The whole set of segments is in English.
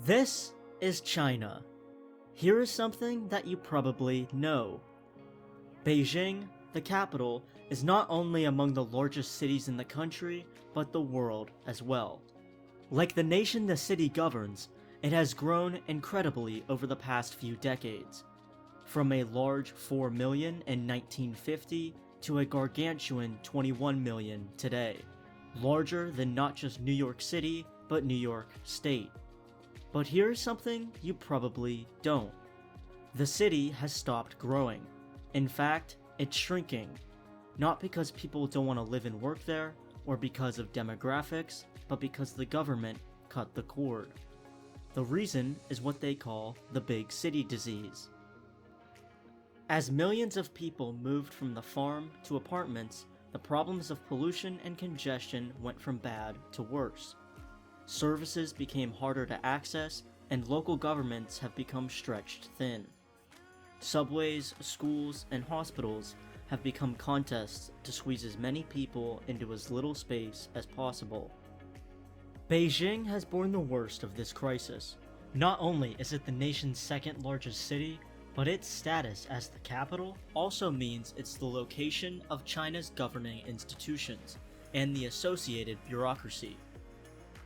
This is China. Here is something that you probably know. Beijing, the capital, is not only among the largest cities in the country, but the world as well. Like the nation the city governs, it has grown incredibly over the past few decades. From a large 4 million in 1950 to a gargantuan 21 million today. Larger than not just New York City, but New York State. But here's something you probably don't. The city has stopped growing. In fact, it's shrinking. Not because people don't want to live and work there, or because of demographics, but because the government cut the cord. The reason is what they call the big city disease. As millions of people moved from the farm to apartments, the problems of pollution and congestion went from bad to worse. Services became harder to access, and local governments have become stretched thin. Subways, schools, and hospitals have become contests to squeeze as many people into as little space as possible. Beijing has borne the worst of this crisis. Not only is it the nation's second largest city, but its status as the capital also means it's the location of China's governing institutions and the associated bureaucracy.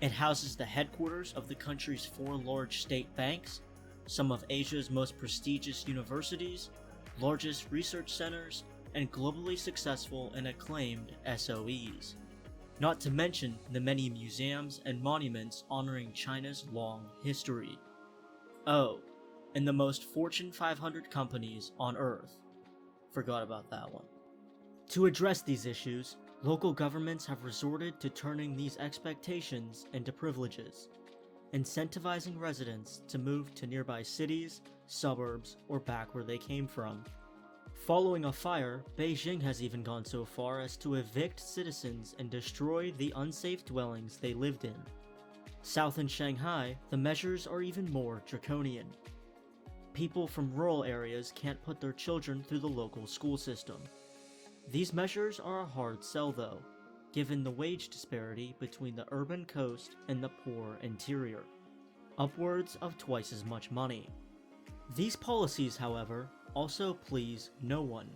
It houses the headquarters of the country's 4 large state banks, some of Asia's most prestigious universities, largest research centers, and globally successful and acclaimed SOEs. Not to mention the many museums and monuments honoring China's long history. Oh, and the most Fortune 500 companies on Earth. Forgot about that one. To address these issues, local governments have resorted to turning these expectations into privileges, incentivizing residents to move to nearby cities, suburbs, or back where they came from. Following a fire, Beijing has even gone so far as to evict citizens and destroy the unsafe dwellings they lived in. South in Shanghai, the measures are even more draconian. People from rural areas can't put their children through the local school system. These measures are a hard sell though, given the wage disparity between the urban coast and the poor interior. Upwards of twice as much money. These policies, however, also please no one.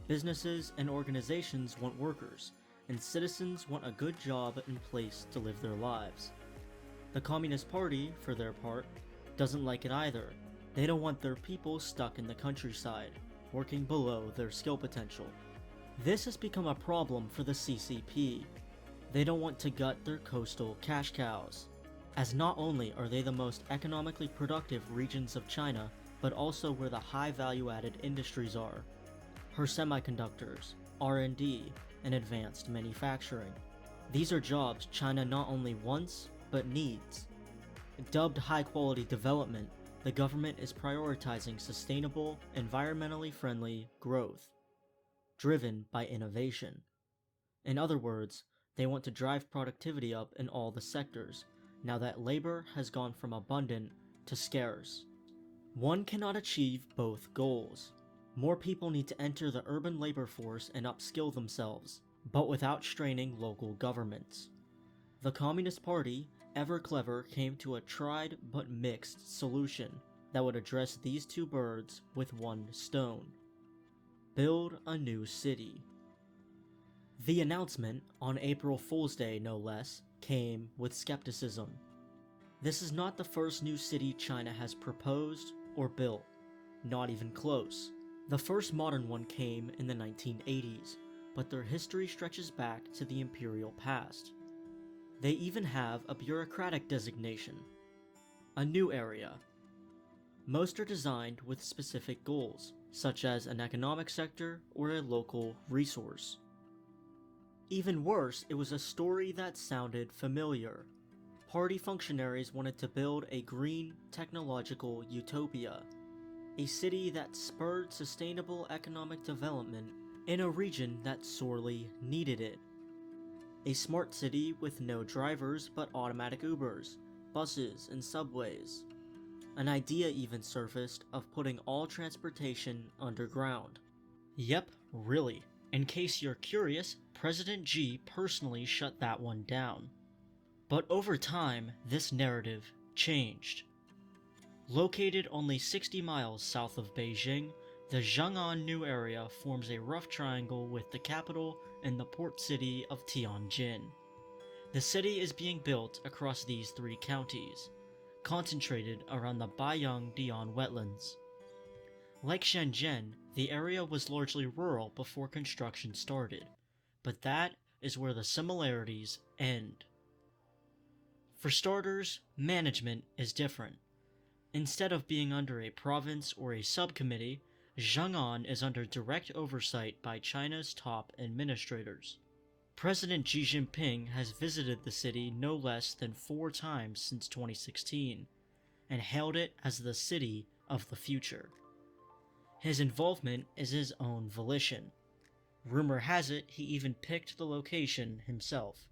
Businesses and organizations want workers, and citizens want a good job and place to live their lives. The Communist Party, for their part, doesn't like it either. They don't want their people stuck in the countryside, working below their skill potential. This has become a problem for the CCP. They don't want to gut their coastal cash cows, as not only are they the most economically productive regions of China, but also where the high value-added industries are. Her semiconductors, R&D, and advanced manufacturing. These are jobs China not only wants, but needs. Dubbed high-quality development, the government is prioritizing sustainable, environmentally friendly growth, driven by innovation. In other words, they want to drive productivity up in all the sectors, now that labor has gone from abundant to scarce. One cannot achieve both goals. More people need to enter the urban labor force and upskill themselves, but without straining local governments. The Communist Party, ever clever, came to a tried but mixed solution that would address these two birds with one stone. Build a new city. The announcement, on April Fool's Day no less, came with skepticism. This is not the first new city China has proposed or built, not even close. The first modern one came in the 1980s, but their history stretches back to the imperial past. They even have a bureaucratic designation, a new area. Most are designed with specific goals, such as an economic sector or a local resource. Even worse, it was a story that sounded familiar. Party functionaries wanted to build a green, technological utopia, a city that spurred sustainable economic development in a region that sorely needed it. A smart city with no drivers but automatic Ubers, buses, and subways. An idea even surfaced of putting all transportation underground. Yep, really. In case you're curious, President Xi personally shut that one down. But over time, this narrative changed. Located only 60 miles south of Beijing, the Zhang'an New Area forms a rough triangle with the capital and the port city of Tianjin. The city is being built across these three counties, concentrated around the Baiyang-Dian wetlands. Like Shenzhen, the area was largely rural before construction started, but that is where the similarities end. For starters, management is different. Instead of being under a province or a subcommittee, Zhang'an is under direct oversight by China's top administrators. President Xi Jinping has visited the city no less than 4 times since 2016, and hailed it as the city of the future. His involvement is his own volition. Rumor has it he even picked the location himself.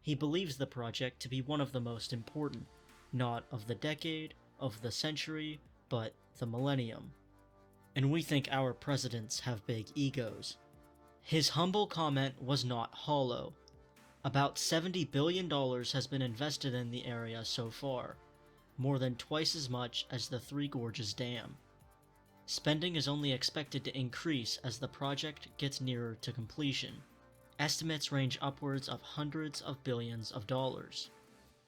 He believes the project to be one of the most important, not of the decade, of the century, but the millennium. And we think our presidents have big egos. His humble comment was not hollow. About $70 billion has been invested in the area so far, more than twice as much as the Three Gorges Dam. Spending is only expected to increase as the project gets nearer to completion. Estimates range upwards of hundreds of billions of dollars.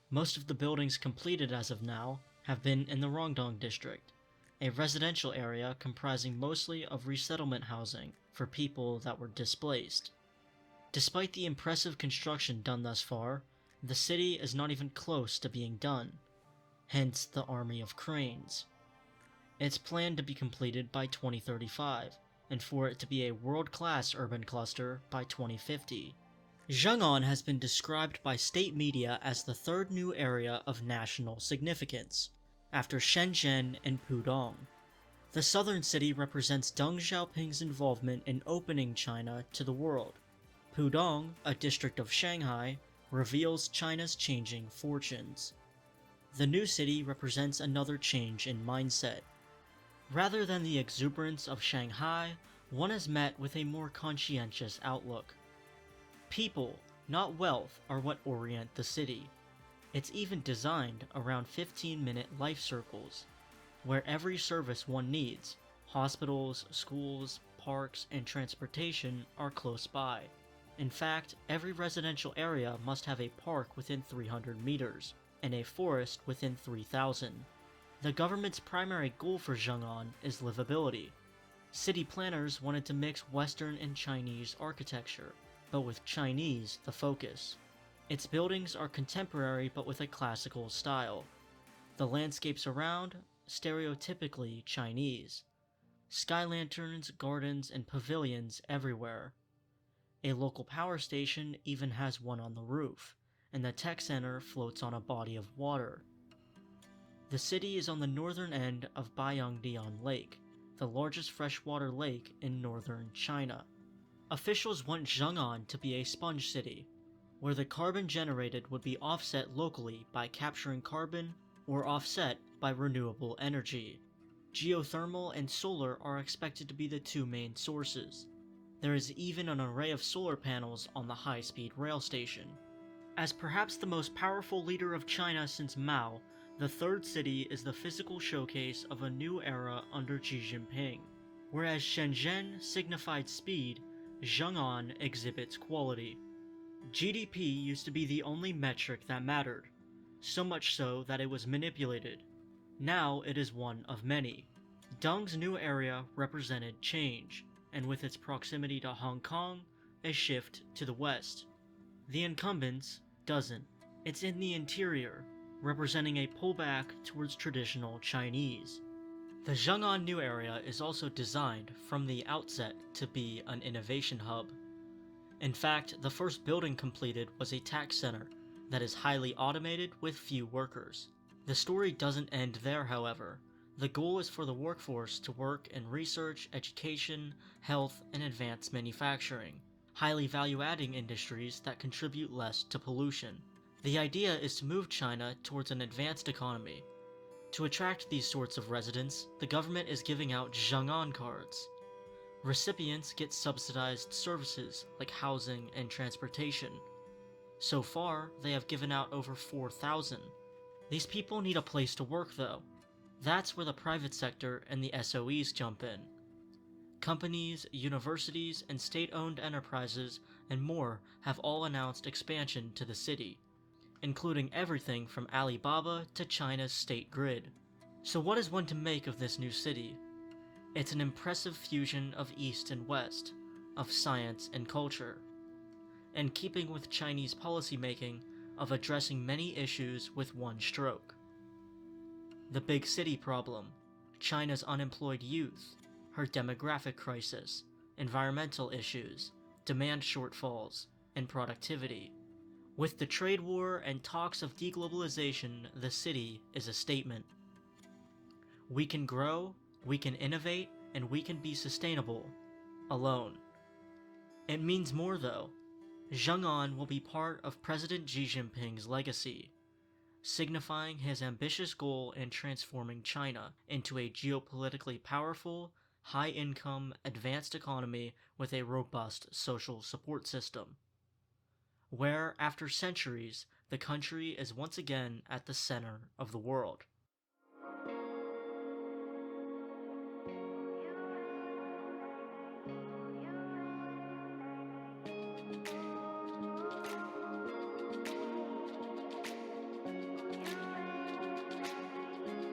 Most of the buildings completed as of now have been in the Rongdong district, a residential area comprising mostly of resettlement housing for people that were displaced. Despite the impressive construction done thus far, the city is not even close to being done, hence the army of cranes. It's planned to be completed by 2035, and for it to be a world-class urban cluster by 2050. Zhang'an has been described by state media as the third new area of national significance, after Shenzhen and Pudong. The southern city represents Deng Xiaoping's involvement in opening China to the world. Pudong, a district of Shanghai, reveals China's changing fortunes. The new city represents another change in mindset. Rather than the exuberance of Shanghai, one is met with a more conscientious outlook. People, not wealth, are what orient the city. It's even designed around 15-minute life circles, where every service one needs, hospitals, schools, parks, and transportation are close by. In fact, every residential area must have a park within 300 meters, and a forest within 3,000. The government's primary goal for Zhang'an is livability. City planners wanted to mix Western and Chinese architecture, but with Chinese the focus. Its buildings are contemporary but with a classical style. The landscapes around, stereotypically Chinese. Sky lanterns, gardens, and pavilions everywhere. A local power station even has one on the roof, and the tech center floats on a body of water. The city is on the northern end of Baiyangdian Lake, the largest freshwater lake in northern China. Officials want Zhang'an to be a sponge city, where the carbon generated would be offset locally by capturing carbon or offset by renewable energy. Geothermal and solar are expected to be the two main sources. There is even an array of solar panels on the high-speed rail station. As perhaps the most powerful leader of China since Mao, the third city is the physical showcase of a new era under Xi Jinping. Whereas Shenzhen signified speed, Zhang'an exhibits quality. GDP used to be the only metric that mattered, so much so that it was manipulated. Now it is one of many. Deng's new area represented change, and with its proximity to Hong Kong, a shift to the west. The incumbents doesn't. It's in the interior, representing a pullback towards traditional Chinese. The Zhang'an New Area is also designed from the outset to be an innovation hub. In fact, the first building completed was a tax center that is highly automated with few workers. The story doesn't end there, however. The goal is for the workforce to work in research, education, health, and advanced manufacturing, highly value-adding industries that contribute less to pollution. The idea is to move China towards an advanced economy. To attract these sorts of residents, the government is giving out Zhang'an cards. Recipients get subsidized services like housing and transportation. So far, they have given out over 4,000. These people need a place to work though. That's where the private sector and the SOEs jump in. Companies, universities, and state-owned enterprises and more have all announced expansion to the city, including everything from Alibaba to China's State Grid. So what is one to make of this new city? It's an impressive fusion of East and West, of science and culture, in keeping with Chinese policymaking of addressing many issues with one stroke. The big city problem, China's unemployed youth, her demographic crisis, environmental issues, demand shortfalls, and productivity. With the trade war and talks of deglobalization, the city is a statement. We can grow, we can innovate, and we can be sustainable, alone. It means more though. Zheng'an will be part of President Xi Jinping's legacy, signifying his ambitious goal in transforming China into a geopolitically powerful, high-income, advanced economy with a robust social support system, where, after centuries, the country is once again at the center of the world.